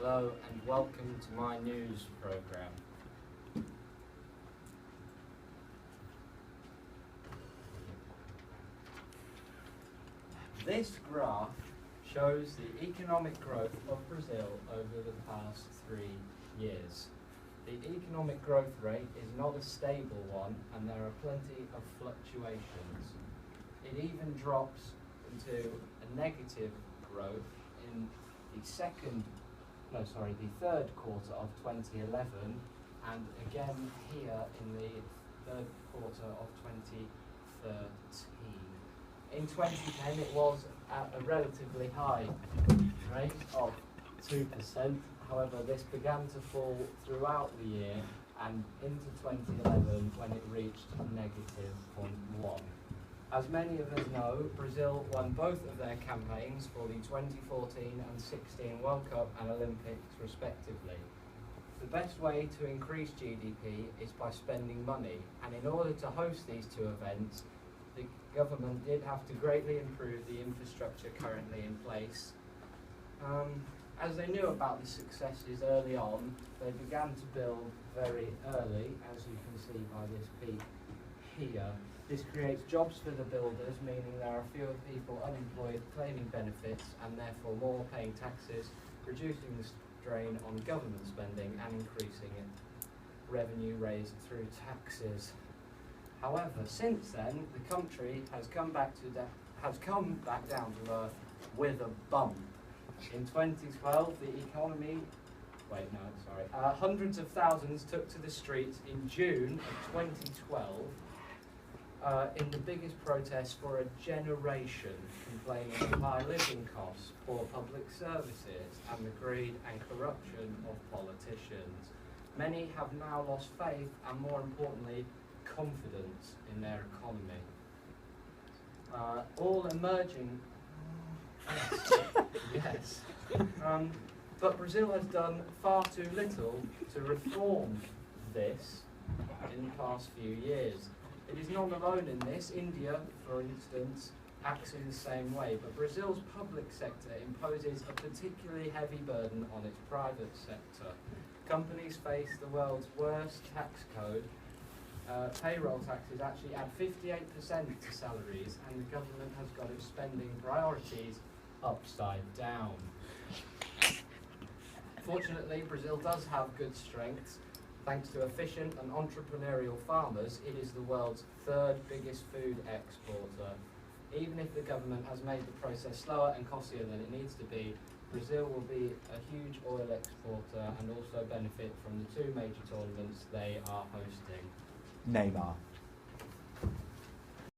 Hello and welcome to my news programme. This graph shows the economic growth of Brazil over the past 3 years. The economic growth rate is not a stable one and there are plenty of fluctuations. It even drops into a negative growth in the third quarter of 2011 and again here in the third quarter of 2013. In 2010 it was at a relatively high rate of 2%, however this began to fall throughout the year and into 2011 when it reached negative 0.1. As many of us know, Brazil won both of their campaigns for the 2014 and 16 World Cup and Olympics respectively. The best way to increase GDP is by spending money, and in order to host these two events, the government did have to greatly improve the infrastructure currently in place. As they knew about the successes early on, they began to build very early, as you can see by this peak here. This creates jobs for the builders, meaning there are fewer people unemployed claiming benefits and therefore more paying taxes, reducing the strain on government spending and increasing revenue raised through taxes. However, since then, the country has come back down to earth with a bump. In 2012, the economy, hundreds of thousands took to the streets in June of 2012 in the biggest protest for a generation, complaining of high living costs, poor public services, and the greed and corruption of politicians. Many have now lost faith and, more importantly, confidence in their economy. All emerging... yes. But Brazil has done far too little to reform this in the past few years. It is not alone in this. India, for instance, acts in the same way, but Brazil's public sector imposes a particularly heavy burden on its private sector. Companies face the world's worst tax code. Payroll taxes actually add 58% to salaries, and the government has got its spending priorities upside down. Fortunately, Brazil does have good strengths. Thanks to efficient and entrepreneurial farmers, it is the world's third biggest food exporter. Even if the government has made the process slower and costlier than it needs to be, Brazil will be a huge oil exporter and also benefit from the two major tournaments they are hosting. Neymar.